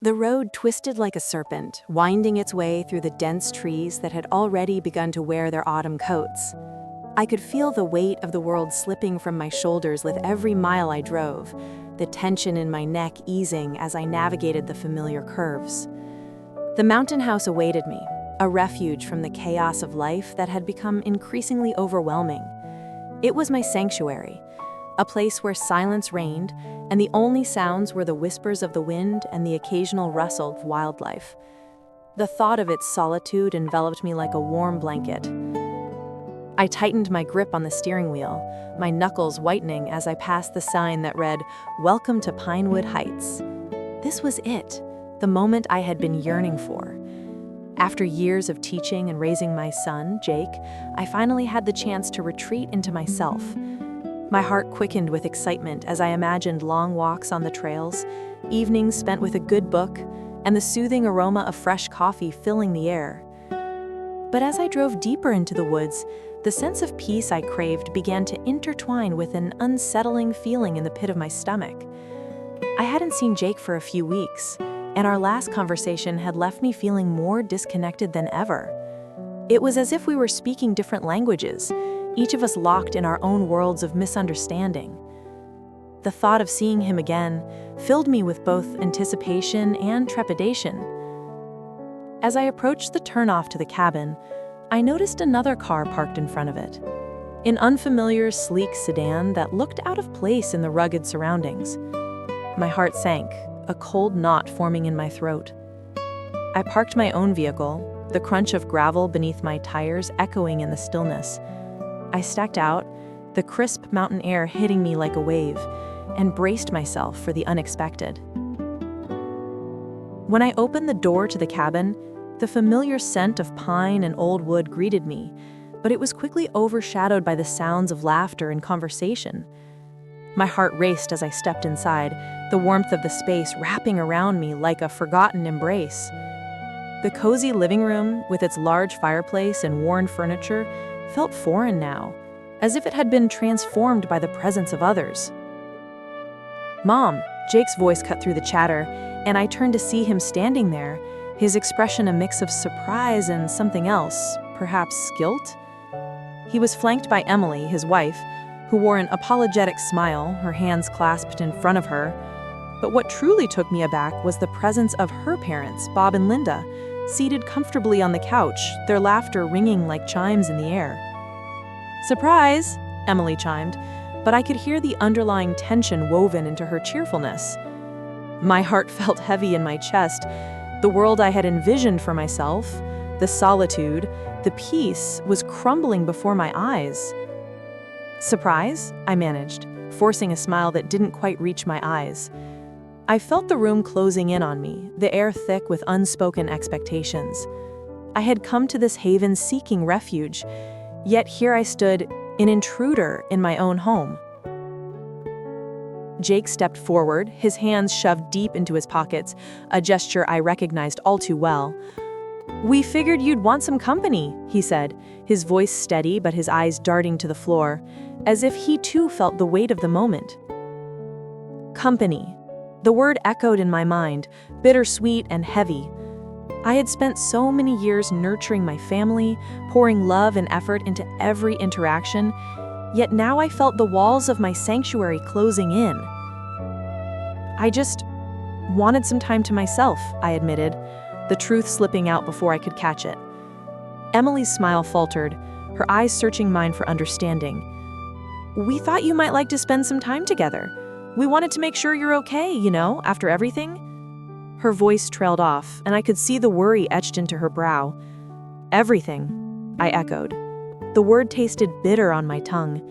The road twisted like a serpent, winding its way through the dense trees that had already begun to wear their autumn coats. I could feel the weight of the world slipping from my shoulders with every mile I drove, the tension in my neck easing as I navigated the familiar curves. The mountain house awaited me, a refuge from the chaos of life that had become increasingly overwhelming. It was my sanctuary, a place where silence reigned, and the only sounds were the whispers of the wind and the occasional rustle of wildlife. The thought of its solitude enveloped me like a warm blanket. I tightened my grip on the steering wheel, my knuckles whitening as I passed the sign that read, "Welcome to Pinewood Heights." This was it, the moment I had been yearning for. After years of teaching and raising my son, Jake, I finally had the chance to retreat into myself. My heart quickened with excitement as I imagined long walks on the trails, evenings spent with a good book, and the soothing aroma of fresh coffee filling the air. But as I drove deeper into the woods, the sense of peace I craved began to intertwine with an unsettling feeling in the pit of my stomach. I hadn't seen Jake for a few weeks, and our last conversation had left me feeling more disconnected than ever. It was as if we were speaking different languages, each of us locked in our own worlds of misunderstanding. The thought of seeing him again filled me with both anticipation and trepidation. As I approached the turnoff to the cabin, I noticed another car parked in front of it. An unfamiliar, sleek sedan that looked out of place in the rugged surroundings. My heart sank, a cold knot forming in my throat. I parked my own vehicle, the crunch of gravel beneath my tires echoing in the stillness. I stepped out, the crisp mountain air hitting me like a wave, and braced myself for the unexpected. When I opened the door to the cabin, the familiar scent of pine and old wood greeted me, but it was quickly overshadowed by the sounds of laughter and conversation. My heart raced as I stepped inside, the warmth of the space wrapping around me like a forgotten embrace. The cozy living room, with its large fireplace and worn furniture, felt foreign now, as if it had been transformed by the presence of others. "Mom," Jake's voice cut through the chatter, and I turned to see him standing there, his expression a mix of surprise and something else, perhaps guilt. He was flanked by Emily, his wife, who wore an apologetic smile, her hands clasped in front of her. But what truly took me aback was the presence of her parents, Bob and Linda, seated comfortably on the couch, their laughter ringing like chimes in the air. "Surprise," Emily chimed, but I could hear the underlying tension woven into her cheerfulness. My heart felt heavy in my chest. The world I had envisioned for myself, the solitude, the peace, was crumbling before my eyes. "Surprise?" I managed, forcing a smile that didn't quite reach my eyes. I felt the room closing in on me, the air thick with unspoken expectations. I had come to this haven seeking refuge, yet here I stood, an intruder in my own home. Jake stepped forward, his hands shoved deep into his pockets, a gesture I recognized all too well. "We figured you'd want some company," he said, his voice steady but his eyes darting to the floor, as if he too felt the weight of the moment. Company. The word echoed in my mind, bittersweet and heavy. I had spent so many years nurturing my family, pouring love and effort into every interaction, yet now I felt the walls of my sanctuary closing in. I just wanted some time to myself, I admitted, the truth slipping out before I could catch it. Emily's smile faltered, her eyes searching mine for understanding. "We thought you might like to spend some time together. We wanted to make sure you're okay, after everything." Her voice trailed off, and I could see the worry etched into her brow. "Everything," I echoed. The word tasted bitter on my tongue.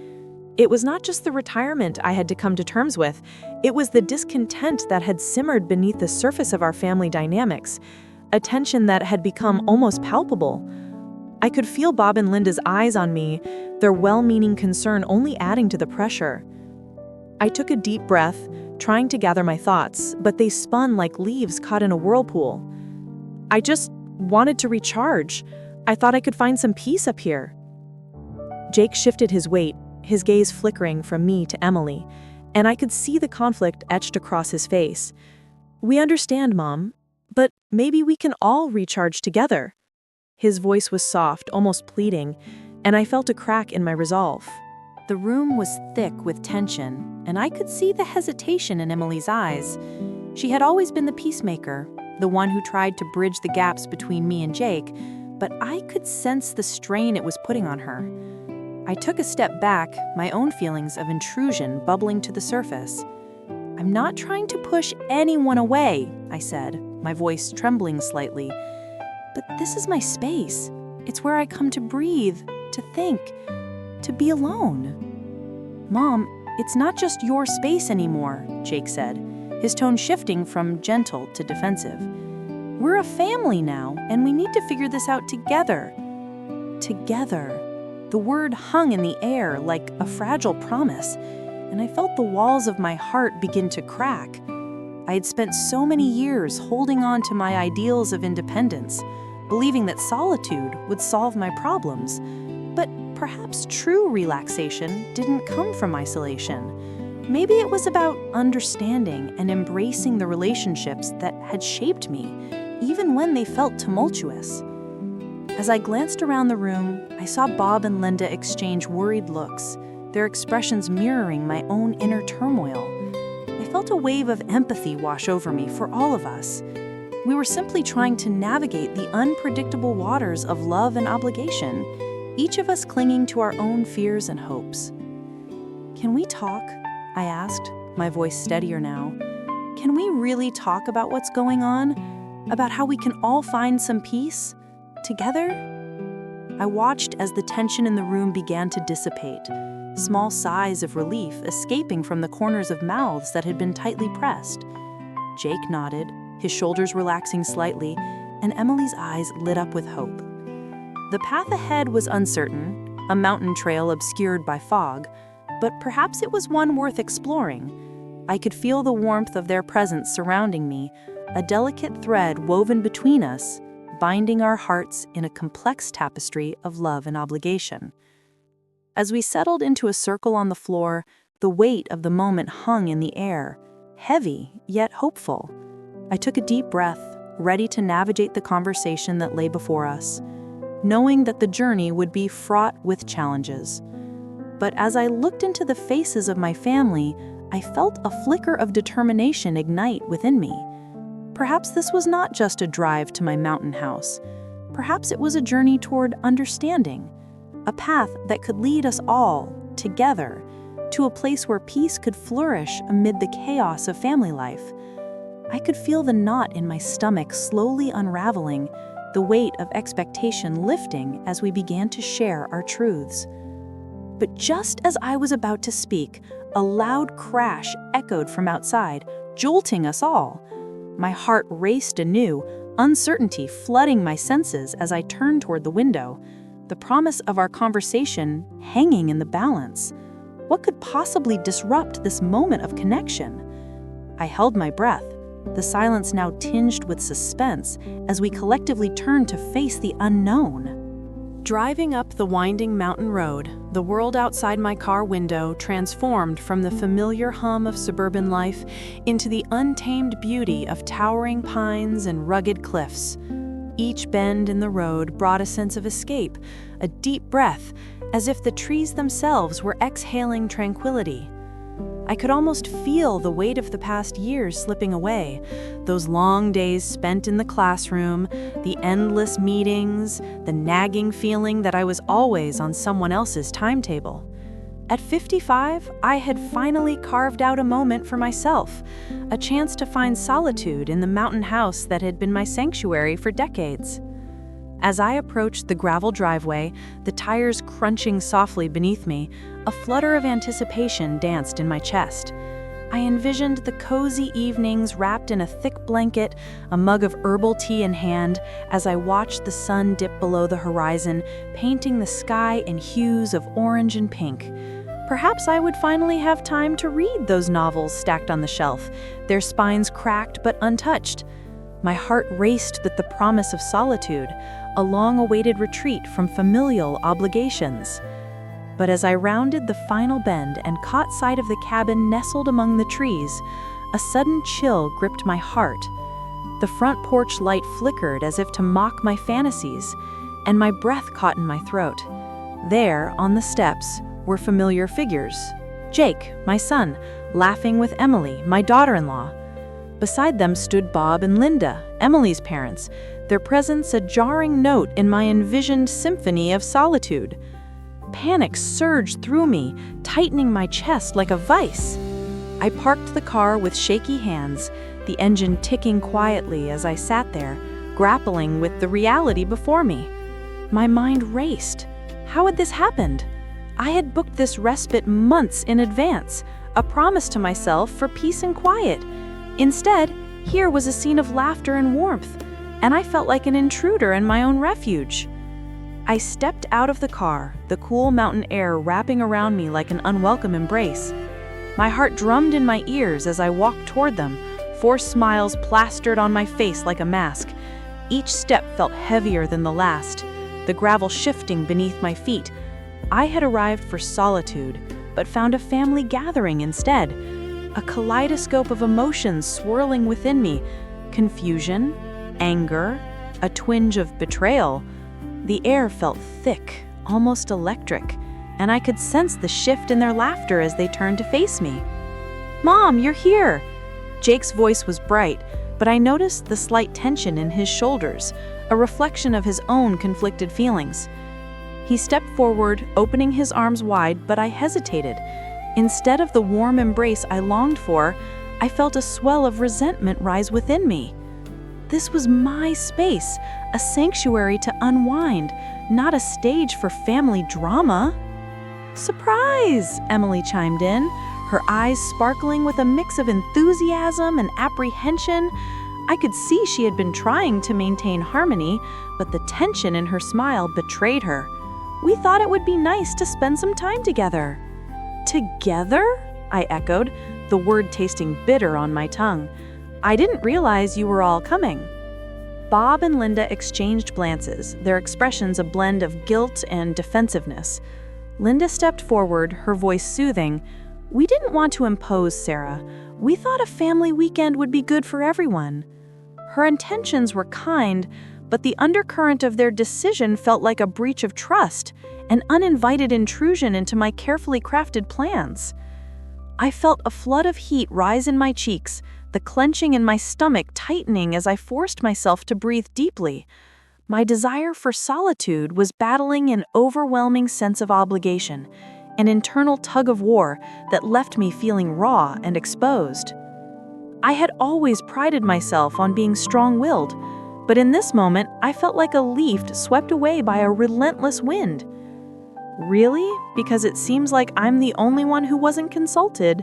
It was not just the retirement I had to come to terms with, it was the discontent that had simmered beneath the surface of our family dynamics, a tension that had become almost palpable. I could feel Bob and Linda's eyes on me, their well-meaning concern only adding to the pressure. I took a deep breath, trying to gather my thoughts, but they spun like leaves caught in a whirlpool. "I just wanted to recharge. I thought I could find some peace up here." Jake shifted his weight, his gaze flickering from me to Emily, and I could see the conflict etched across his face. "We understand, Mom. But maybe we can all recharge together." His voice was soft, almost pleading, and I felt a crack in my resolve. The room was thick with tension, and I could see the hesitation in Emily's eyes. She had always been the peacemaker, the one who tried to bridge the gaps between me and Jake, but I could sense the strain it was putting on her. I took a step back, my own feelings of intrusion bubbling to the surface. "I'm not trying to push anyone away," I said, my voice trembling slightly. "But this is my space. It's where I come to breathe, to think, to be alone." "Mom, it's not just your space anymore," Jake said, his tone shifting from gentle to defensive. "We're a family now, and we need to figure this out together." Together. The word hung in the air like a fragile promise, and I felt the walls of my heart begin to crack. I had spent so many years holding on to my ideals of independence, believing that solitude would solve my problems. But perhaps true relaxation didn't come from isolation. Maybe it was about understanding and embracing the relationships that had shaped me, even when they felt tumultuous. As I glanced around the room, I saw Bob and Linda exchange worried looks, their expressions mirroring my own inner turmoil. I felt a wave of empathy wash over me for all of us. We were simply trying to navigate the unpredictable waters of love and obligation, each of us clinging to our own fears and hopes. "Can we talk?" I asked, my voice steadier now. "Can we really talk about what's going on? About how we can all find some peace? Together?" I watched as the tension in the room began to dissipate, small sighs of relief escaping from the corners of mouths that had been tightly pressed. Jake nodded, his shoulders relaxing slightly, and Emily's eyes lit up with hope. The path ahead was uncertain, a mountain trail obscured by fog, but perhaps it was one worth exploring. I could feel the warmth of their presence surrounding me, a delicate thread woven between us, binding our hearts in a complex tapestry of love and obligation. As we settled into a circle on the floor, the weight of the moment hung in the air, heavy yet hopeful. I took a deep breath, ready to navigate the conversation that lay before us, knowing that the journey would be fraught with challenges. But as I looked into the faces of my family, I felt a flicker of determination ignite within me. Perhaps this was not just a drive to my mountain house. Perhaps it was a journey toward understanding, a path that could lead us all, together, to a place where peace could flourish amid the chaos of family life. I could feel the knot in my stomach slowly unraveling, the weight of expectation lifting as we began to share our truths. But just as I was about to speak, a loud crash echoed from outside, jolting us all. My heart raced anew, uncertainty flooding my senses as I turned toward the window, the promise of our conversation hanging in the balance. What could possibly disrupt this moment of connection? I held my breath, the silence now tinged with suspense as we collectively turned to face the unknown. Driving up the winding mountain road, the world outside my car window transformed from the familiar hum of suburban life into the untamed beauty of towering pines and rugged cliffs. Each bend in the road brought a sense of escape, a deep breath, as if the trees themselves were exhaling tranquility. I could almost feel the weight of the past years slipping away, those long days spent in the classroom, the endless meetings, the nagging feeling that I was always on someone else's timetable. At 55, I had finally carved out a moment for myself, a chance to find solitude in the mountain house that had been my sanctuary for decades. As I approached the gravel driveway, the tires crunching softly beneath me, a flutter of anticipation danced in my chest. I envisioned the cozy evenings wrapped in a thick blanket, a mug of herbal tea in hand, as I watched the sun dip below the horizon, painting the sky in hues of orange and pink. Perhaps I would finally have time to read those novels stacked on the shelf, their spines cracked but untouched. My heart raced with the promise of solitude, a long-awaited retreat from familial obligations. But as I rounded the final bend and caught sight of the cabin nestled among the trees, a sudden chill gripped my heart. The front porch light flickered as if to mock my fantasies, and my breath caught in my throat. There, on the steps, were familiar figures. Jake, my son, laughing with Emily, my daughter-in-law. Beside them stood Bob and Linda, Emily's parents, their presence a jarring note in my envisioned symphony of solitude. Panic surged through me, tightening my chest like a vice. I parked the car with shaky hands, the engine ticking quietly as I sat there, grappling with the reality before me. My mind raced. How had this happened? I had booked this respite months in advance, a promise to myself for peace and quiet. Instead, here was a scene of laughter and warmth, and I felt like an intruder in my own refuge. I stepped out of the car, the cool mountain air wrapping around me like an unwelcome embrace. My heart drummed in my ears as I walked toward them, forced smiles plastered on my face like a mask. Each step felt heavier than the last, the gravel shifting beneath my feet. I had arrived for solitude, but found a family gathering instead. A kaleidoscope of emotions swirling within me. Confusion, anger, a twinge of betrayal. The air felt thick, almost electric, and I could sense the shift in their laughter as they turned to face me. "Mom, you're here!" Jake's voice was bright, but I noticed the slight tension in his shoulders, a reflection of his own conflicted feelings. He stepped forward, opening his arms wide, but I hesitated. Instead of the warm embrace I longed for, I felt a swell of resentment rise within me. This was my space, a sanctuary to unwind, not a stage for family drama. "Surprise!" Emily chimed in, her eyes sparkling with a mix of enthusiasm and apprehension. I could see she had been trying to maintain harmony, but the tension in her smile betrayed her. "We thought it would be nice to spend some time together." "Together?" I echoed, the word tasting bitter on my tongue. "I didn't realize you were all coming." Bob and Linda exchanged glances, their expressions a blend of guilt and defensiveness. Linda stepped forward, her voice soothing. "We didn't want to impose, Sarah. We thought a family weekend would be good for everyone." Her intentions were kind, but the undercurrent of their decision felt like a breach of trust, an uninvited intrusion into my carefully crafted plans. I felt a flood of heat rise in my cheeks, the clenching in my stomach tightening as I forced myself to breathe deeply. My desire for solitude was battling an overwhelming sense of obligation, an internal tug-of-war that left me feeling raw and exposed. I had always prided myself on being strong-willed, but in this moment, I felt like a leaf swept away by a relentless wind. "Really? Because it seems like I'm the only one who wasn't consulted,"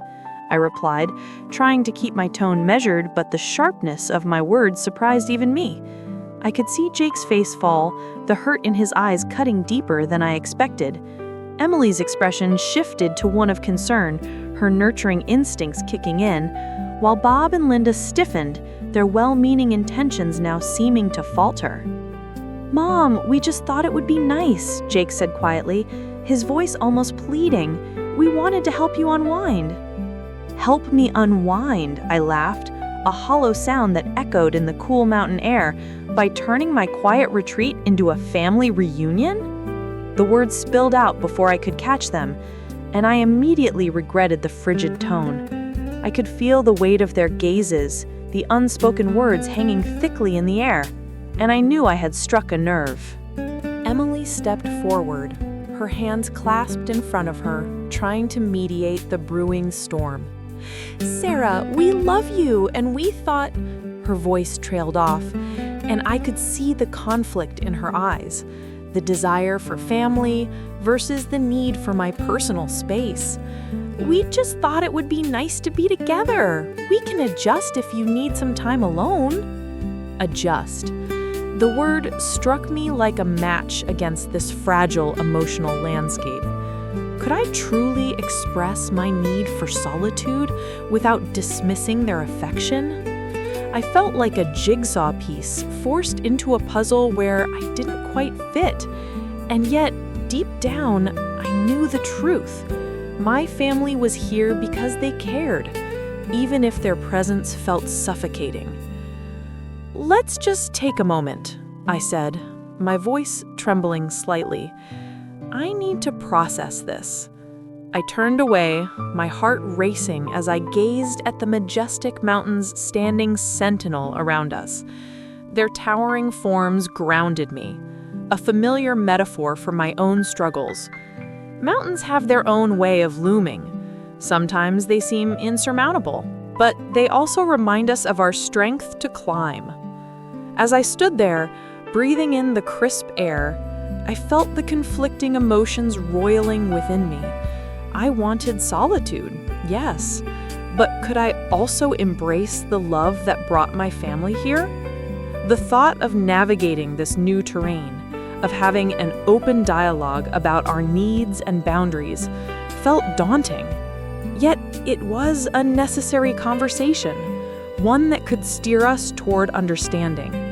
I replied, trying to keep my tone measured, but the sharpness of my words surprised even me. I could see Jake's face fall, the hurt in his eyes cutting deeper than I expected. Emily's expression shifted to one of concern, her nurturing instincts kicking in, while Bob and Linda stiffened, their well-meaning intentions now seeming to falter. "Mom, we just thought it would be nice," Jake said quietly, his voice almost pleading. "We wanted to help you unwind." "Help me unwind," I laughed, a hollow sound that echoed in the cool mountain air, by turning my quiet retreat into a family reunion? The words spilled out before I could catch them, and I immediately regretted the frigid tone. I could feel the weight of their gazes, the unspoken words hanging thickly in the air, and I knew I had struck a nerve. Emily stepped forward, her hands clasped in front of her, trying to mediate the brewing storm. "Sarah, we love you, and we thought—" Her voice trailed off, and I could see the conflict in her eyes, the desire for family versus the need for my personal space. "We just thought it would be nice to be together. We can adjust if you need some time alone." Adjust. The word struck me like a match against this fragile emotional landscape. Could I truly express my need for solitude without dismissing their affection? I felt like a jigsaw piece forced into a puzzle where I didn't quite fit, and yet, deep down, I knew the truth. My family was here because they cared, even if their presence felt suffocating. Let's just take a moment, I said, my voice trembling slightly. I need to process this. I turned away, my heart racing as I gazed at the majestic mountains standing sentinel around us. Their towering forms grounded me, a familiar metaphor for my own struggles. Mountains have their own way of looming. Sometimes they seem insurmountable, but they also remind us of our strength to climb. As I stood there, breathing in the crisp air, I felt the conflicting emotions roiling within me. I wanted solitude, yes, but could I also embrace the love that brought my family here? The thought of navigating this new terrain, of having an open dialogue about our needs and boundaries, felt daunting. Yet it was a necessary conversation, one that could steer us toward understanding.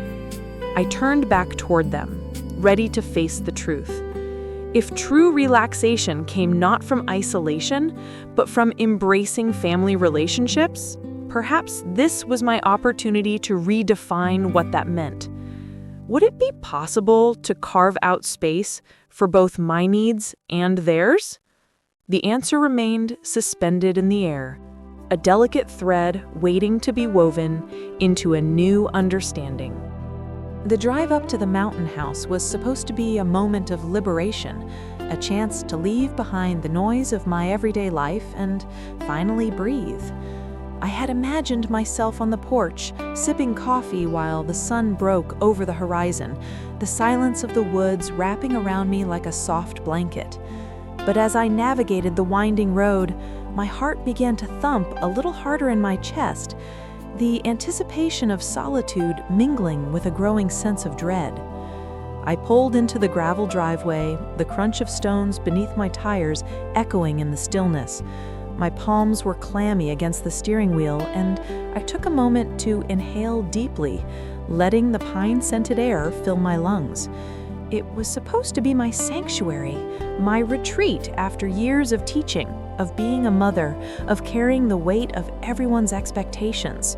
I turned back toward them, ready to face the truth. If true relaxation came not from isolation, but from embracing family relationships, perhaps this was my opportunity to redefine what that meant. Would it be possible to carve out space for both my needs and theirs? The answer remained suspended in the air, a delicate thread waiting to be woven into a new understanding. The drive up to the mountain house was supposed to be a moment of liberation, a chance to leave behind the noise of my everyday life and finally breathe. I had imagined myself on the porch, sipping coffee while the sun broke over the horizon, the silence of the woods wrapping around me like a soft blanket. But as I navigated the winding road, my heart began to thump a little harder in my chest, the anticipation of solitude mingling with a growing sense of dread. I pulled into the gravel driveway, the crunch of stones beneath my tires echoing in the stillness. My palms were clammy against the steering wheel, and I took a moment to inhale deeply, letting the pine-scented air fill my lungs. It was supposed to be my sanctuary, my retreat after years of teaching, of being a mother, of carrying the weight of everyone's expectations.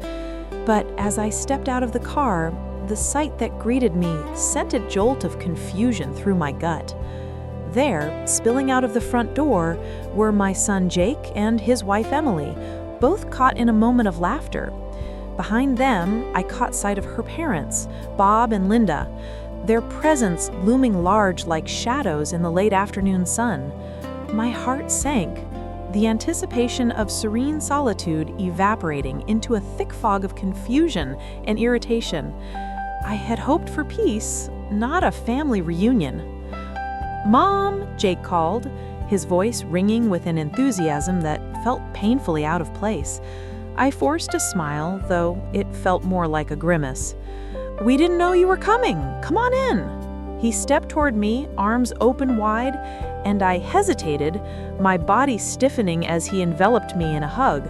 But as I stepped out of the car, the sight that greeted me sent a jolt of confusion through my gut. There, spilling out of the front door, were my son Jake and his wife Emily, both caught in a moment of laughter. Behind them, I caught sight of her parents, Bob and Linda, their presence looming large like shadows in the late afternoon sun. My heart sank, the anticipation of serene solitude evaporating into a thick fog of confusion and irritation. I had hoped for peace, not a family reunion. "Mom," Jake called, his voice ringing with an enthusiasm that felt painfully out of place. I forced a smile, though it felt more like a grimace. "We didn't know you were coming. Come on in." He stepped toward me, arms open wide, and I hesitated, my body stiffening as he enveloped me in a hug.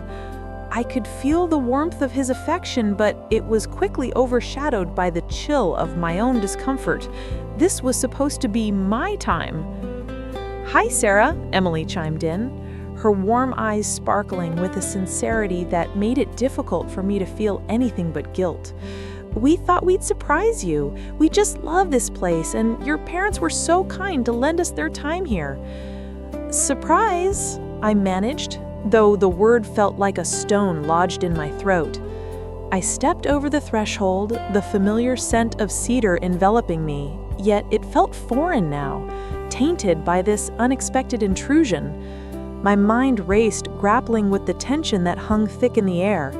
I could feel the warmth of his affection, but it was quickly overshadowed by the chill of my own discomfort. This was supposed to be my time. "Hi, Sarah," Emily chimed in, her warm eyes sparkling with a sincerity that made it difficult for me to feel anything but guilt. "We thought we'd surprise you. We just love this place, and your parents were so kind to lend us their time here." "Surprise," I managed, though the word felt like a stone lodged in my throat. I stepped over the threshold, the familiar scent of cedar enveloping me, yet it felt foreign now, tainted by this unexpected intrusion. My mind raced, grappling with the tension that hung thick in the air,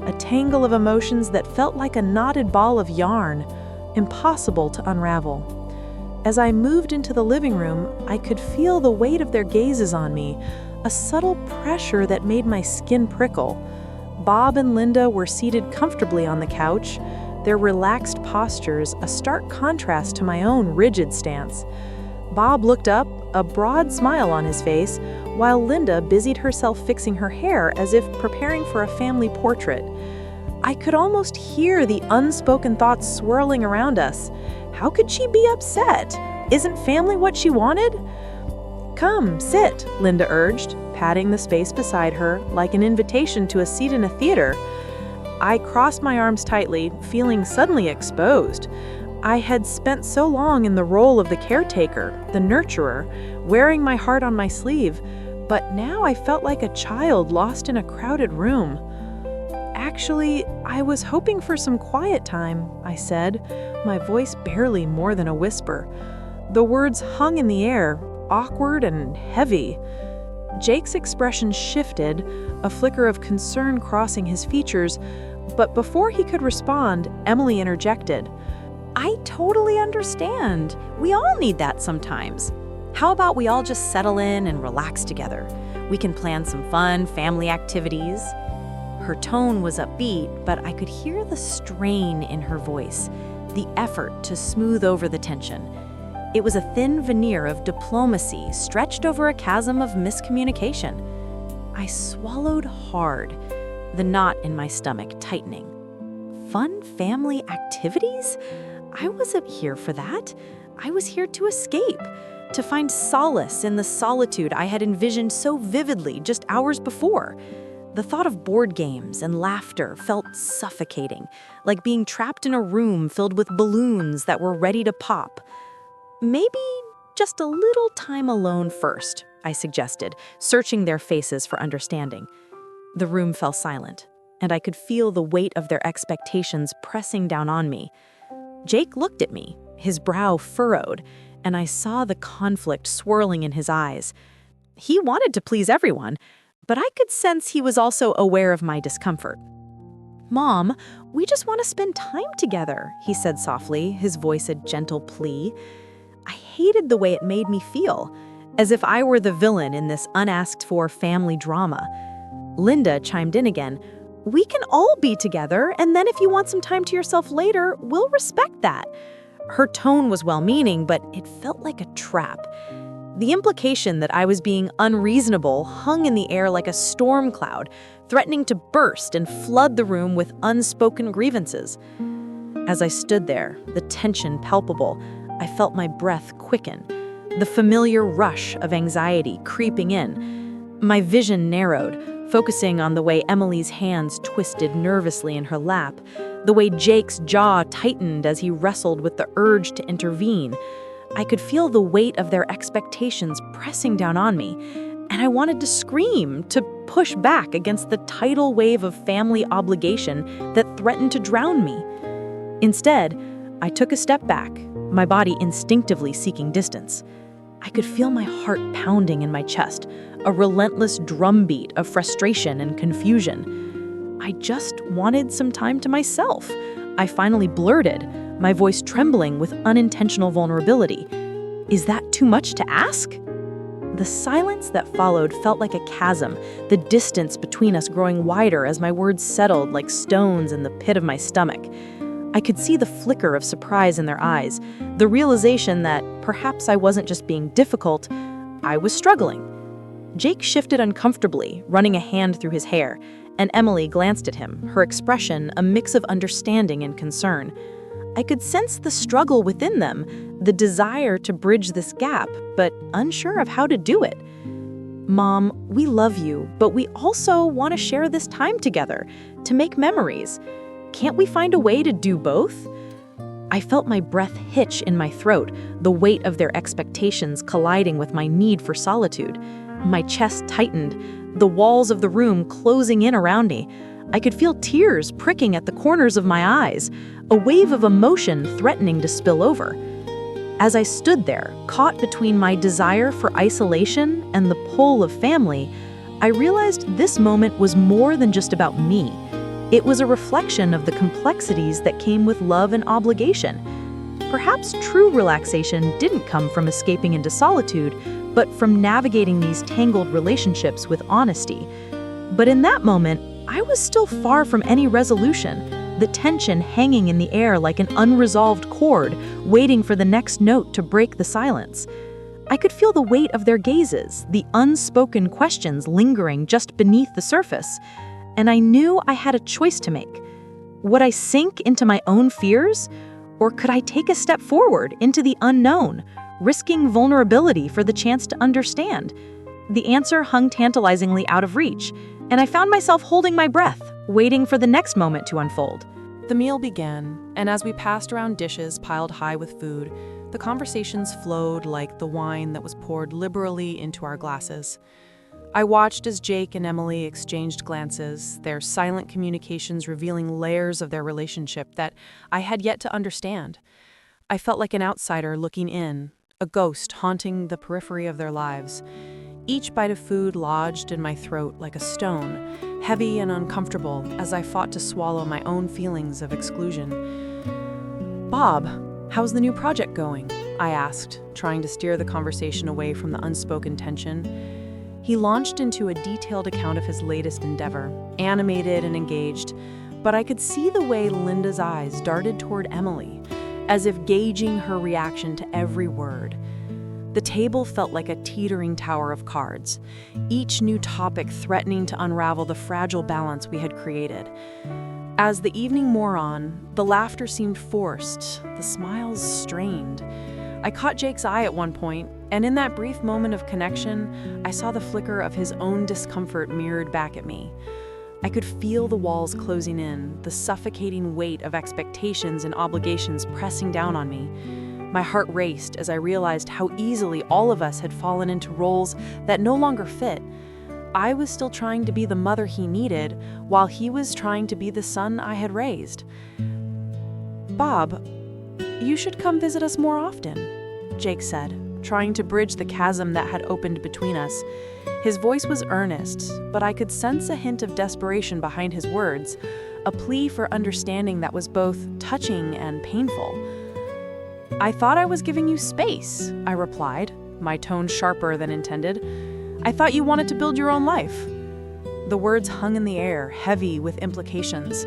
a tangle of emotions that felt like a knotted ball of yarn, impossible to unravel. As I moved into the living room, I could feel the weight of their gazes on me, a subtle pressure that made my skin prickle. Bob and Linda were seated comfortably on the couch, their relaxed postures a stark contrast to my own rigid stance. Bob looked up, a broad smile on his face, while Linda busied herself fixing her hair as if preparing for a family portrait. I could almost hear the unspoken thoughts swirling around us. How could she be upset? Isn't family what she wanted? "Come, sit," Linda urged, patting the space beside her like an invitation to a seat in a theater. I crossed my arms tightly, feeling suddenly exposed. I had spent so long in the role of the caretaker, the nurturer, wearing my heart on my sleeve, but now I felt like a child lost in a crowded room. "Actually, I was hoping for some quiet time," I said, my voice barely more than a whisper. The words hung in the air, awkward and heavy. Jake's expression shifted, a flicker of concern crossing his features, but before he could respond, Emily interjected. I totally understand. We all need that sometimes. How about we all just settle in and relax together? We can plan some fun family activities. Her tone was upbeat, but I could hear the strain in her voice, the effort to smooth over the tension. It was a thin veneer of diplomacy stretched over a chasm of miscommunication. I swallowed hard, the knot in my stomach tightening. Fun family activities? I wasn't here for that. I was here to escape, to find solace in the solitude I had envisioned so vividly just hours before. The thought of board games and laughter felt suffocating, like being trapped in a room filled with balloons that were ready to pop. Maybe just a little time alone first, I suggested, searching their faces for understanding. The room fell silent, and I could feel the weight of their expectations pressing down on me. Jake looked at me, his brow furrowed, and I saw the conflict swirling in his eyes. He wanted to please everyone, but I could sense he was also aware of my discomfort. "Mom, we just want to spend time together," he said softly, his voice a gentle plea. I hated the way it made me feel, as if I were the villain in this unasked-for family drama. Linda chimed in again. "We can all be together, and then if you want some time to yourself later, we'll respect that." Her tone was well-meaning, but it felt like a trap. The implication that I was being unreasonable hung in the air like a storm cloud, threatening to burst and flood the room with unspoken grievances. As I stood there, the tension palpable, I felt my breath quicken, the familiar rush of anxiety creeping in. My vision narrowed, focusing on the way Emily's hands twisted nervously in her lap, the way Jake's jaw tightened as he wrestled with the urge to intervene. I could feel the weight of their expectations pressing down on me, and I wanted to scream, to push back against the tidal wave of family obligation that threatened to drown me. Instead, I took a step back, my body instinctively seeking distance. I could feel my heart pounding in my chest, a relentless drumbeat of frustration and confusion. I just wanted some time to myself, I finally blurted, my voice trembling with unintentional vulnerability. "Is that too much to ask?" The silence that followed felt like a chasm, the distance between us growing wider as my words settled like stones in the pit of my stomach. I could see the flicker of surprise in their eyes, the realization that perhaps I wasn't just being difficult, I was struggling. Jake shifted uncomfortably, running a hand through his hair, and Emily glanced at him, her expression a mix of understanding and concern. I could sense the struggle within them, the desire to bridge this gap, but unsure of how to do it. "Mom, we love you, but we also want to share this time together, to make memories. Can't we find a way to do both?" I felt my breath hitch in my throat, the weight of their expectations colliding with my need for solitude. My chest tightened, the walls of the room closing in around me. I could feel tears pricking at the corners of my eyes, a wave of emotion threatening to spill over. As I stood there, caught between my desire for isolation and the pull of family, I realized this moment was more than just about me. It was a reflection of the complexities that came with love and obligation. Perhaps true relaxation didn't come from escaping into solitude, but from navigating these tangled relationships with honesty. But in that moment, I was still far from any resolution, the tension hanging in the air like an unresolved chord, waiting for the next note to break the silence. I could feel the weight of their gazes, the unspoken questions lingering just beneath the surface. And I knew I had a choice to make. Would I sink into my own fears? Or could I take a step forward into the unknown, risking vulnerability for the chance to understand? The answer hung tantalizingly out of reach, and I found myself holding my breath, waiting for the next moment to unfold. The meal began, and as we passed around dishes piled high with food, the conversations flowed like the wine that was poured liberally into our glasses. I watched as Jake and Emily exchanged glances, their silent communications revealing layers of their relationship that I had yet to understand. I felt like an outsider looking in, a ghost haunting the periphery of their lives. Each bite of food lodged in my throat like a stone, heavy and uncomfortable as I fought to swallow my own feelings of exclusion. "Bob, how's the new project going?" I asked, trying to steer the conversation away from the unspoken tension. He launched into a detailed account of his latest endeavor, animated and engaged, but I could see the way Linda's eyes darted toward Emily, as if gauging her reaction to every word. The table felt like a teetering tower of cards, each new topic threatening to unravel the fragile balance we had created. As the evening wore on, the laughter seemed forced, the smiles strained. I caught Jake's eye at one point, and in that brief moment of connection, I saw the flicker of his own discomfort mirrored back at me. I could feel the walls closing in, the suffocating weight of expectations and obligations pressing down on me. My heart raced as I realized how easily all of us had fallen into roles that no longer fit. I was still trying to be the mother he needed, while he was trying to be the son I had raised. "Bob, you should come visit us more often," Jake said, trying to bridge the chasm that had opened between us. His voice was earnest, but I could sense a hint of desperation behind his words, a plea for understanding that was both touching and painful. "I thought I was giving you space," I replied, my tone sharper than intended. "I thought you wanted to build your own life." The words hung in the air, heavy with implications.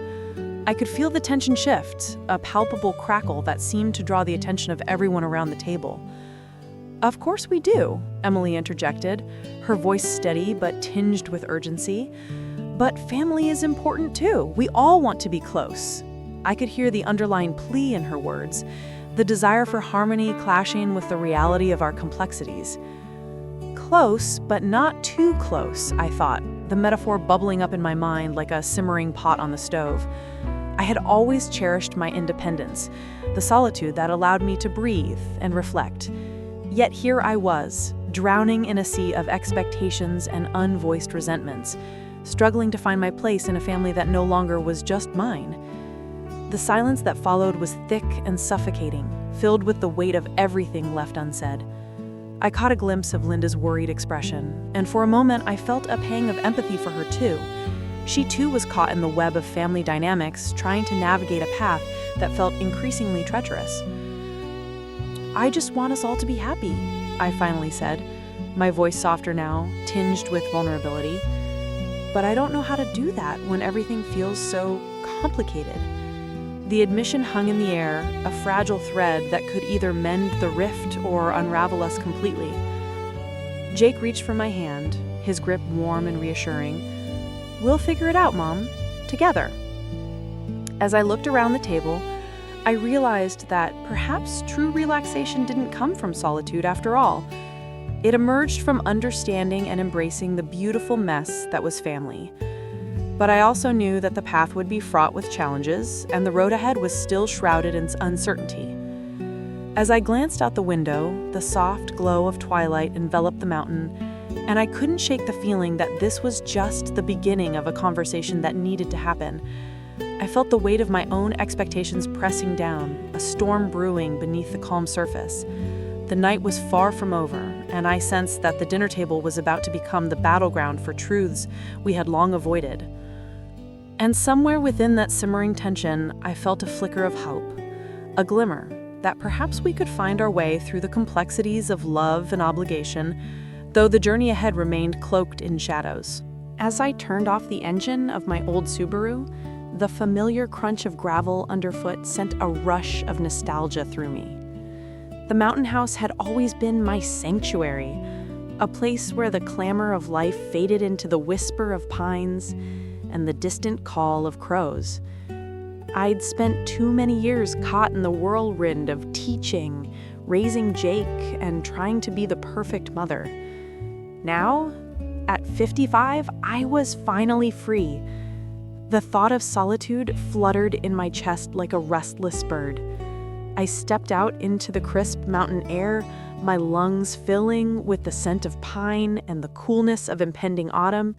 I could feel the tension shift, a palpable crackle that seemed to draw the attention of everyone around the table. "Of course we do," Emily interjected, her voice steady but tinged with urgency. "But family is important too. We all want to be close." I could hear the underlying plea in her words, the desire for harmony clashing with the reality of our complexities. Close, but not too close, I thought, the metaphor bubbling up in my mind like a simmering pot on the stove. I had always cherished my independence, the solitude that allowed me to breathe and reflect. Yet here I was, drowning in a sea of expectations and unvoiced resentments, struggling to find my place in a family that no longer was just mine. The silence that followed was thick and suffocating, filled with the weight of everything left unsaid. I caught a glimpse of Linda's worried expression, and for a moment I felt a pang of empathy for her too. She too was caught in the web of family dynamics, trying to navigate a path that felt increasingly treacherous. "I just want us all to be happy," I finally said, my voice softer now, tinged with vulnerability. "But I don't know how to do that when everything feels so complicated." The admission hung in the air, a fragile thread that could either mend the rift or unravel us completely. Jake reached for my hand, his grip warm and reassuring. "We'll figure it out, Mom. Together." As I looked around the table, I realized that perhaps true relaxation didn't come from solitude after all. It emerged from understanding and embracing the beautiful mess that was family. But I also knew that the path would be fraught with challenges, and the road ahead was still shrouded in uncertainty. As I glanced out the window, the soft glow of twilight enveloped the mountain, and I couldn't shake the feeling that this was just the beginning of a conversation that needed to happen. I felt the weight of my own expectations pressing down, a storm brewing beneath the calm surface. The night was far from over, and I sensed that the dinner table was about to become the battleground for truths we had long avoided. And somewhere within that simmering tension, I felt a flicker of hope, a glimmer that perhaps we could find our way through the complexities of love and obligation, though the journey ahead remained cloaked in shadows. As I turned off the engine of my old Subaru, the familiar crunch of gravel underfoot sent a rush of nostalgia through me. The mountain house had always been my sanctuary, a place where the clamor of life faded into the whisper of pines and the distant call of crows. I'd spent too many years caught in the whirlwind of teaching, raising Jake, and trying to be the perfect mother. Now, at 55, I was finally free. The thought of solitude fluttered in my chest like a restless bird. I stepped out into the crisp mountain air, my lungs filling with the scent of pine and the coolness of impending autumn.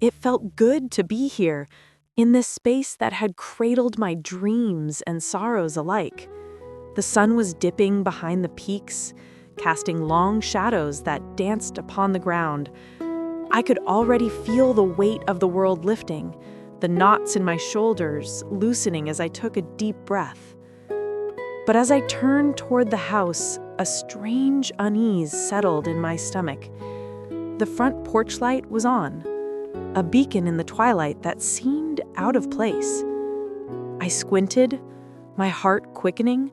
It felt good to be here, in this space that had cradled my dreams and sorrows alike. The sun was dipping behind the peaks, casting long shadows that danced upon the ground. I could already feel the weight of the world lifting, the knots in my shoulders loosening as I took a deep breath. But as I turned toward the house, a strange unease settled in my stomach. The front porch light was on, a beacon in the twilight that seemed out of place. I squinted, my heart quickening.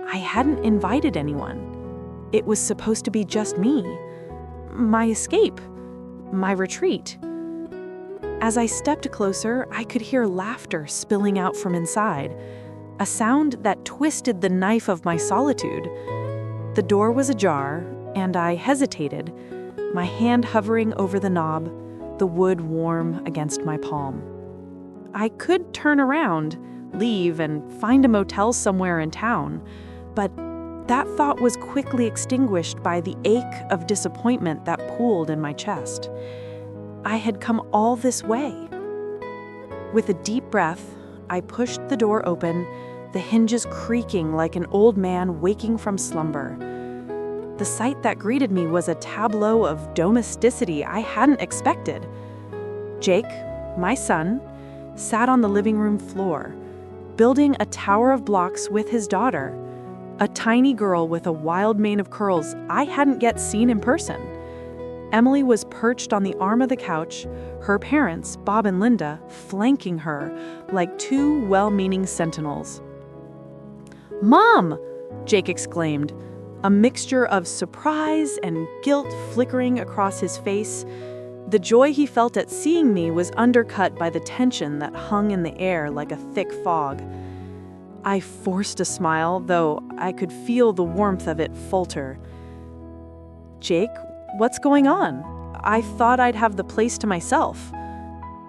I hadn't invited anyone. It was supposed to be just me, my escape, my retreat. As I stepped closer, I could hear laughter spilling out from inside, a sound that twisted the knife of my solitude. The door was ajar, and I hesitated, my hand hovering over the knob, the wood warm against my palm. I could turn around, leave, and find a motel somewhere in town, but that thought was quickly extinguished by the ache of disappointment that pooled in my chest. I had come all this way. With a deep breath, I pushed the door open, the hinges creaking like an old man waking from slumber. The sight that greeted me was a tableau of domesticity I hadn't expected. Jake, my son, sat on the living room floor, building a tower of blocks with his daughter, a tiny girl with a wild mane of curls I hadn't yet seen in person. Emily was perched on the arm of the couch, her parents, Bob and Linda, flanking her like two well-meaning sentinels. "Mom!" Jake exclaimed, a mixture of surprise and guilt flickering across his face. The joy he felt at seeing me was undercut by the tension that hung in the air like a thick fog. I forced a smile, though I could feel the warmth of it falter. "Jake, what's going on? I thought I'd have the place to myself."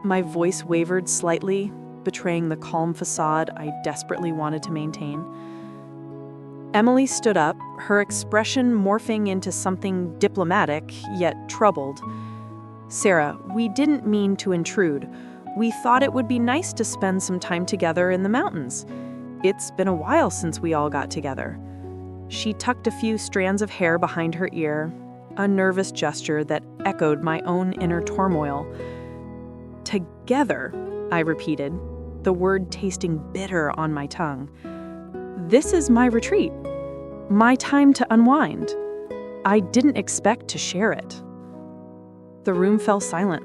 My voice wavered slightly, betraying the calm facade I desperately wanted to maintain. Emily stood up, her expression morphing into something diplomatic, yet troubled. "Sarah, we didn't mean to intrude. We thought it would be nice to spend some time together in the mountains. It's been a while since we all got together." She tucked a few strands of hair behind her ear, a nervous gesture that echoed my own inner turmoil. "Together," I repeated, the word tasting bitter on my tongue. "This is my retreat, my time to unwind. I didn't expect to share it." The room fell silent,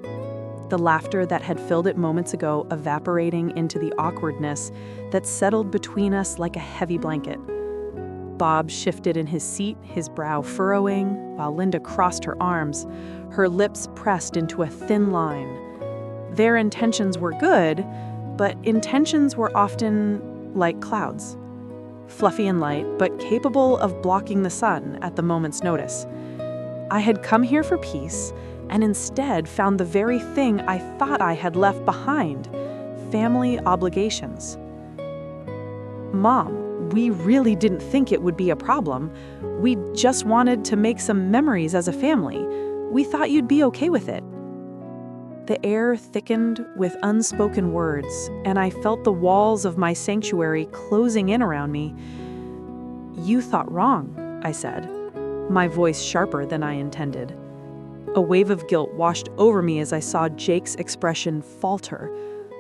the laughter that had filled it moments ago evaporating into the awkwardness that settled between us like a heavy blanket. Bob shifted in his seat, his brow furrowing, while Linda crossed her arms, her lips pressed into a thin line. Their intentions were good, but intentions were often like clouds. Fluffy and light, but capable of blocking the sun at the moment's notice. I had come here for peace, and instead found the very thing I thought I had left behind: family obligations. "Mom, we really didn't think it would be a problem. We just wanted to make some memories as a family. We thought you'd be okay with it." The air thickened with unspoken words, and I felt the walls of my sanctuary closing in around me. "You thought wrong," I said, my voice sharper than I intended. A wave of guilt washed over me as I saw Jake's expression falter,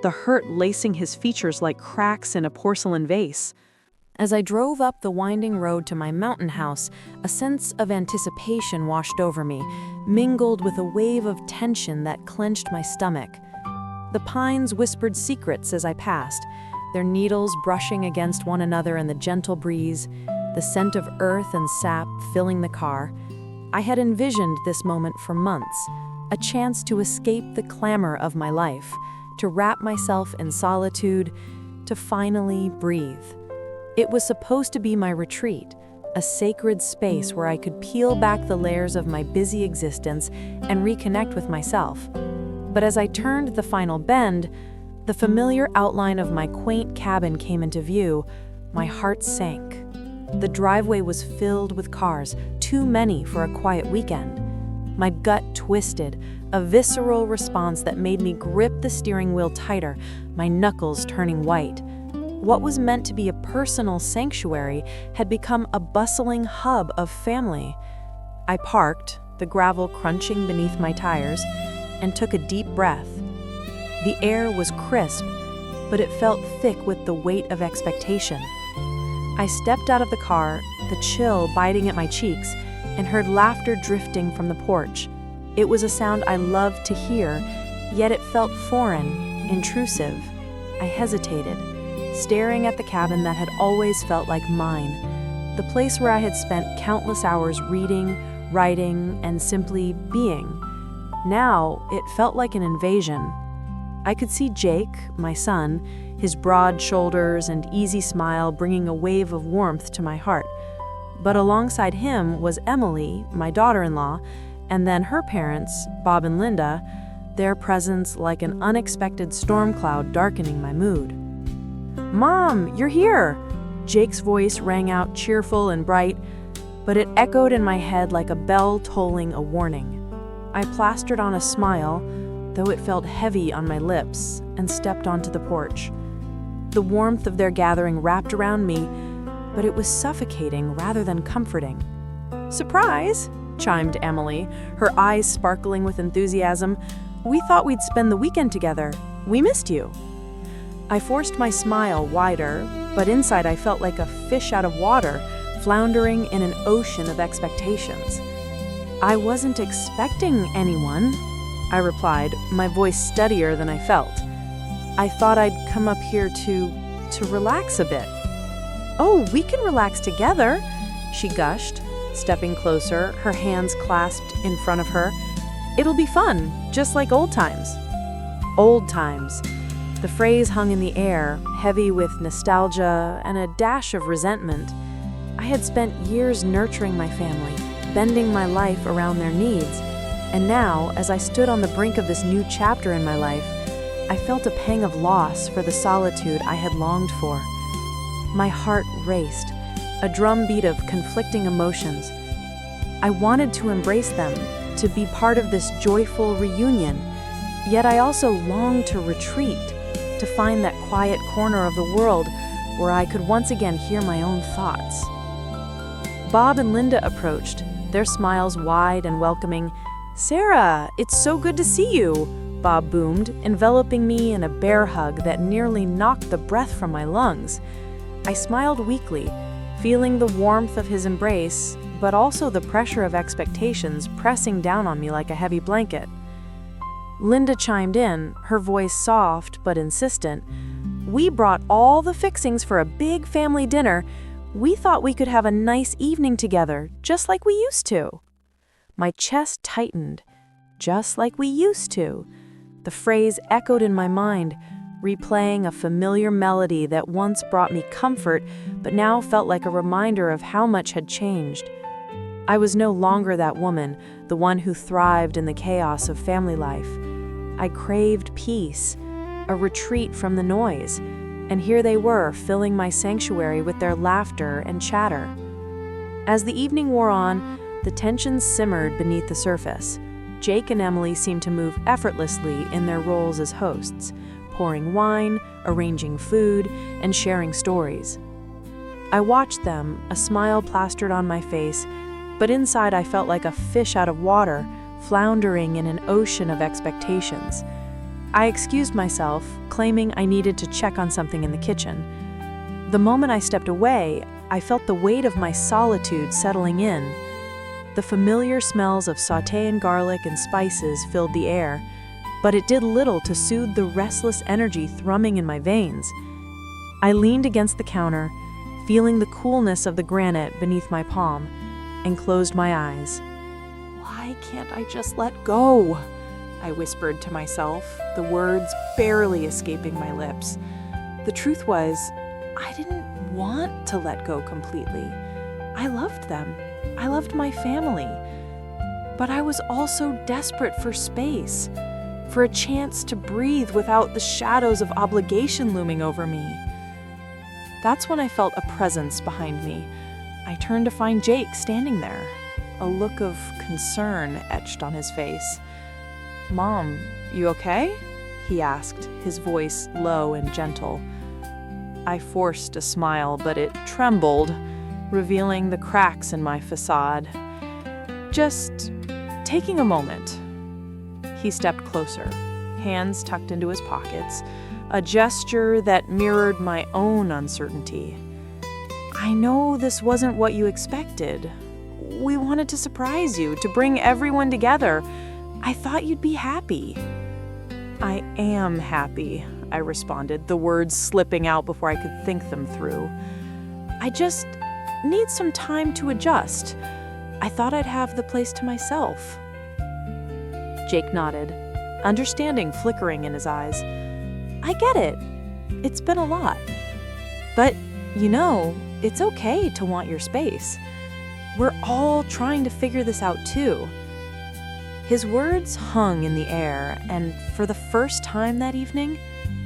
the hurt lacing his features like cracks in a porcelain vase. As I drove up the winding road to my mountain house, a sense of anticipation washed over me, mingled with a wave of tension that clenched my stomach. The pines whispered secrets as I passed, their needles brushing against one another in the gentle breeze, the scent of earth and sap filling the car. I had envisioned this moment for months, a chance to escape the clamor of my life, to wrap myself in solitude, to finally breathe. It was supposed to be my retreat, a sacred space where I could peel back the layers of my busy existence and reconnect with myself. But as I turned the final bend, The familiar outline of my quaint cabin came into view. My heart sank. The driveway was filled with cars, too many for a quiet weekend. My gut twisted, a visceral response that made me grip the steering wheel tighter, my knuckles turning white. What was meant to be a personal sanctuary had become a bustling hub of family. I parked, the gravel crunching beneath my tires, and took a deep breath. The air was crisp, but it felt thick with the weight of expectation. I stepped out of the car, the chill biting at my cheeks, and heard laughter drifting from the porch. It was a sound I loved to hear, yet it felt foreign, intrusive. I hesitated, staring at the cabin that had always felt like mine, the place where I had spent countless hours reading, writing, and simply being. Now, it felt like an invasion. I could see Jake, my son, his broad shoulders and easy smile bringing a wave of warmth to my heart. But alongside him was Emily, my daughter-in-law, and then her parents, Bob and Linda, their presence like an unexpected storm cloud darkening my mood. "Mom, you're here!" Jake's voice rang out cheerful and bright, but it echoed in my head like a bell tolling a warning. I plastered on a smile, though it felt heavy on my lips, and stepped onto the porch. The warmth of their gathering wrapped around me, but it was suffocating rather than comforting. "Surprise!" chimed Emily, her eyes sparkling with enthusiasm. "We thought we'd spend the weekend together. We missed you." I forced my smile wider, but inside I felt like a fish out of water, floundering in an ocean of expectations. "I wasn't expecting anyone," I replied, my voice steadier than I felt. "I thought I'd come up here to relax a bit." "Oh, we can relax together," she gushed, stepping closer, her hands clasped in front of her. "It'll be fun, just like old times." Old times. The phrase hung in the air, heavy with nostalgia and a dash of resentment. I had spent years nurturing my family, bending my life around their needs, and now, as I stood on the brink of this new chapter in my life, I felt a pang of loss for the solitude I had longed for. My heart raced, a drumbeat of conflicting emotions. I wanted to embrace them, to be part of this joyful reunion, yet I also longed to retreat, to find that quiet corner of the world where I could once again hear my own thoughts. Bob and Linda approached, their smiles wide and welcoming. "Sarah, it's so good to see you," Bob boomed, enveloping me in a bear hug that nearly knocked the breath from my lungs. I smiled weakly, feeling the warmth of his embrace, but also the pressure of expectations pressing down on me like a heavy blanket. Linda chimed in, her voice soft but insistent. "We brought all the fixings for a big family dinner. We thought we could have a nice evening together, just like we used to." My chest tightened. Just like we used to. The phrase echoed in my mind, replaying a familiar melody that once brought me comfort, but now felt like a reminder of how much had changed. I was no longer that woman, the one who thrived in the chaos of family life. I craved peace, a retreat from the noise, and here they were, filling my sanctuary with their laughter and chatter. As the evening wore on, the tensions simmered beneath the surface. Jake and Emily seemed to move effortlessly in their roles as hosts, pouring wine, arranging food, and sharing stories. I watched them, a smile plastered on my face, but inside I felt like a fish out of water, floundering in an ocean of expectations. I excused myself, claiming I needed to check on something in the kitchen. The moment I stepped away, I felt the weight of my solitude settling in. The familiar smells of sauté and garlic and spices filled the air, but it did little to soothe the restless energy thrumming in my veins. I leaned against the counter, feeling the coolness of the granite beneath my palm, and closed my eyes. "Why can't I just let go?" I whispered to myself, the words barely escaping my lips. The truth was, I didn't want to let go completely. I loved them. I loved my family. But I was also desperate for space, for a chance to breathe without the shadows of obligation looming over me. That's when I felt a presence behind me. I turned to find Jake standing there, a look of concern etched on his face. "Mom, you okay?" he asked, his voice low and gentle. I forced a smile, but it trembled, revealing the cracks in my facade. "Just taking a moment." He stepped closer, hands tucked into his pockets, a gesture that mirrored my own uncertainty. "I know this wasn't what you expected. We wanted to surprise you, to bring everyone together. I thought you'd be happy." "I am happy," I responded, the words slipping out before I could think them through. "I just need some time to adjust. I thought I'd have the place to myself." Jake nodded, understanding flickering in his eyes. "I get it. It's been a lot. But, it's okay to want your space. We're all trying to figure this out too." His words hung in the air, and for the first time that evening,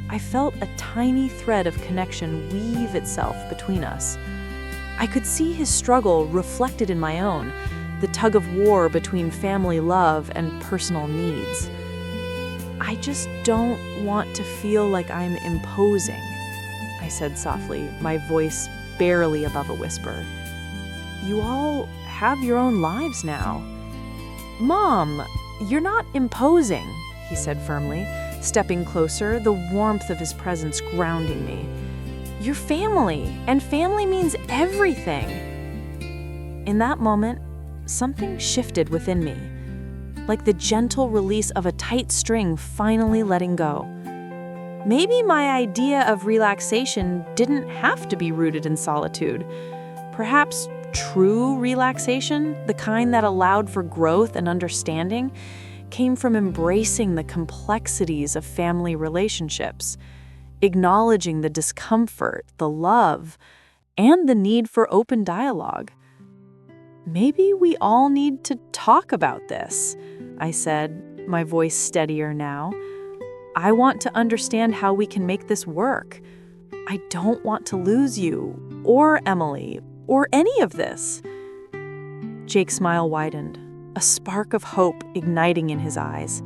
I felt a tiny thread of connection weave itself between us. I could see his struggle reflected in my own, the tug of war between family love and personal needs. "I just don't want to feel like I'm imposing," I said softly, my voice barely above a whisper. "You all have your own lives now." "Mom, you're not imposing," he said firmly, stepping closer, the warmth of his presence grounding me. "You're family, and family means everything." In that moment, something shifted within me, like the gentle release of a tight string finally letting go. Maybe my idea of relaxation didn't have to be rooted in solitude. Perhaps true relaxation, the kind that allowed for growth and understanding, came from embracing the complexities of family relationships, acknowledging the discomfort, the love, and the need for open dialogue. "Maybe we all need to talk about this," I said, my voice steadier now. "I want to understand how we can make this work. I don't want to lose you, or Emily, or any of this." Jake's smile widened, a spark of hope igniting in his eyes.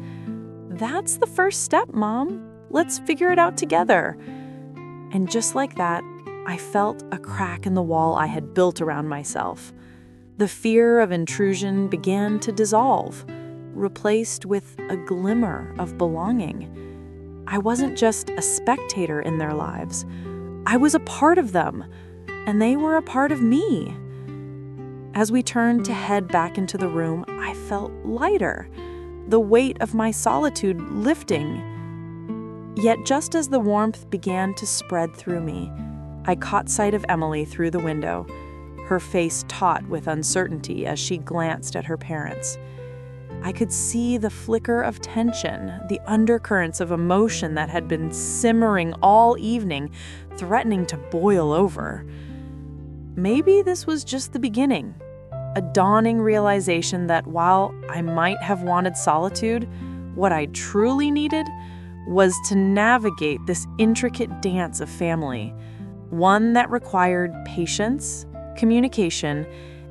"That's the first step, Mom. Let's figure it out together." And just like that, I felt a crack in the wall I had built around myself. The fear of intrusion began to dissolve, replaced with a glimmer of belonging. I wasn't just a spectator in their lives. I was a part of them, and they were a part of me. As we turned to head back into the room, I felt lighter, the weight of my solitude lifting. Yet just as the warmth began to spread through me, I caught sight of Emily through the window, her face taut with uncertainty as she glanced at her parents. I could see the flicker of tension, the undercurrents of emotion that had been simmering all evening, threatening to boil over. Maybe this was just the beginning, a dawning realization that while I might have wanted solitude, what I truly needed was to navigate this intricate dance of family, one that required patience, communication,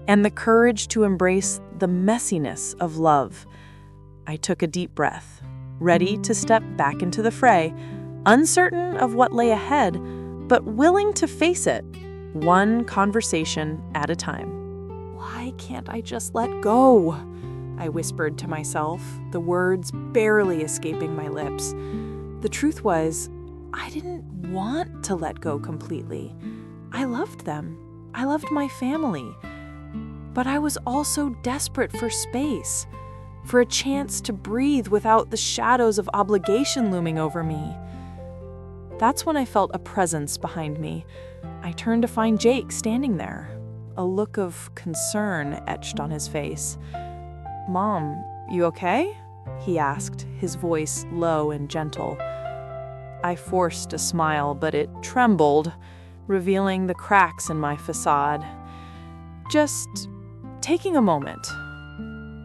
and the courage to embrace the messiness of love. I took a deep breath, ready to step back into the fray, uncertain of what lay ahead, but willing to face it, one conversation at a time. "Why can't I just let go?" I whispered to myself, the words barely escaping my lips. The truth was, I didn't want to let go completely. I loved them. I loved my family. But I was also desperate for space, for a chance to breathe without the shadows of obligation looming over me. That's when I felt a presence behind me. I turned to find Jake standing there, a look of concern etched on his face. "Mom, you okay?" he asked, his voice low and gentle. I forced a smile, but it trembled, revealing the cracks in my facade. "Just taking a moment."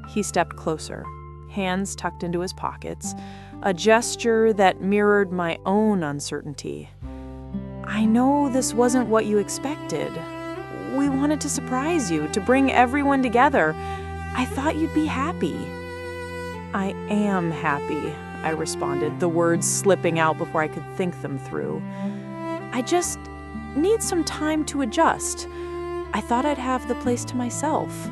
He stepped closer, hands tucked into his pockets, a gesture that mirrored my own uncertainty. "I know this wasn't what you expected. We wanted to surprise you, to bring everyone together. I thought you'd be happy." "I am happy," I responded, the words slipping out before I could think them through. "I just need some time to adjust. I thought I'd have the place to myself."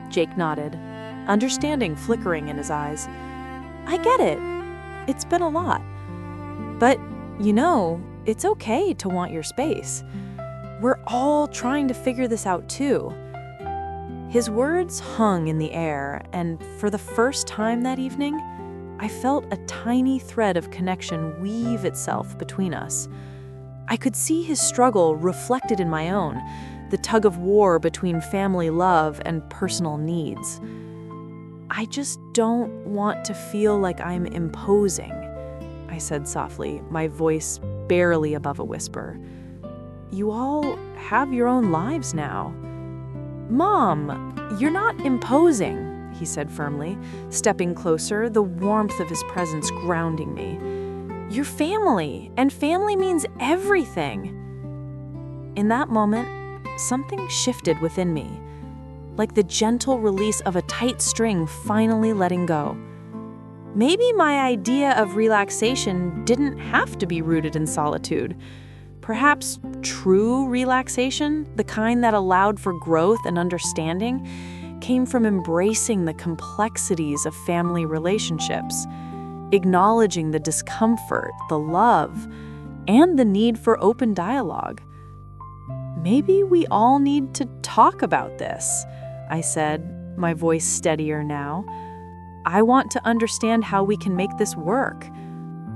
Jake nodded, understanding flickering in his eyes. "I get it. It's been a lot. But, it's okay to want your space. We're all trying to figure this out too." His words hung in the air, and for the first time that evening, I felt a tiny thread of connection weave itself between us. I could see his struggle reflected in my own, the tug of war between family love and personal needs. "I just don't want to feel like I'm imposing," I said softly, my voice barely above a whisper. "You all have your own lives now." "Mom, you're not imposing," he said firmly, stepping closer, the warmth of his presence grounding me. "You're family, and family means everything." In that moment, something shifted within me, like the gentle release of a tight string finally letting go. Maybe my idea of relaxation didn't have to be rooted in solitude. Perhaps true relaxation, the kind that allowed for growth and understanding, came from embracing the complexities of family relationships, acknowledging the discomfort, the love, and the need for open dialogue. "Maybe we all need to talk about this," I said, my voice steadier now. "I want to understand how we can make this work.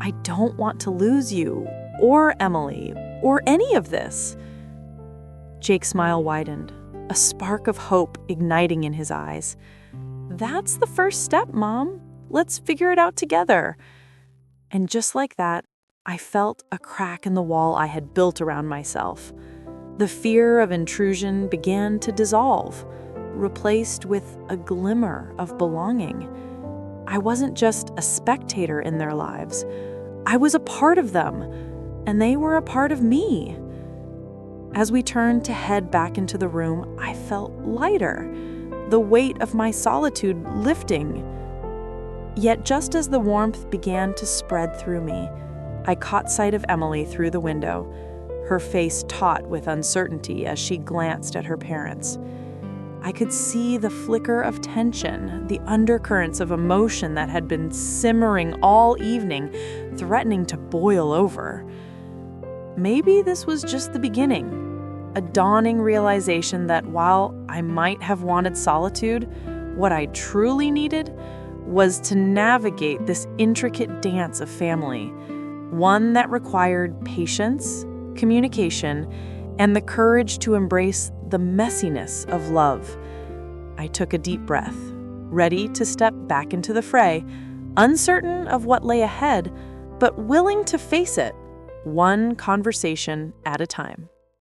I don't want to lose you, or Emily, or any of this." Jake's smile widened, a spark of hope igniting in his eyes. "That's the first step, Mom. Let's figure it out together." And just like that, I felt a crack in the wall I had built around myself. The fear of intrusion began to dissolve, replaced with a glimmer of belonging. I wasn't just a spectator in their lives. I was a part of them, and they were a part of me. As we turned to head back into the room, I felt lighter, the weight of my solitude lifting. Yet just as the warmth began to spread through me, I caught sight of Emily through the window, her face taut with uncertainty as she glanced at her parents. I could see the flicker of tension, the undercurrents of emotion that had been simmering all evening, threatening to boil over. Maybe this was just the beginning, a dawning realization that while I might have wanted solitude, what I truly needed was to navigate this intricate dance of family, one that required patience, communication, and the courage to embrace the messiness of love. I took a deep breath, ready to step back into the fray, uncertain of what lay ahead, but willing to face it, one conversation at a time.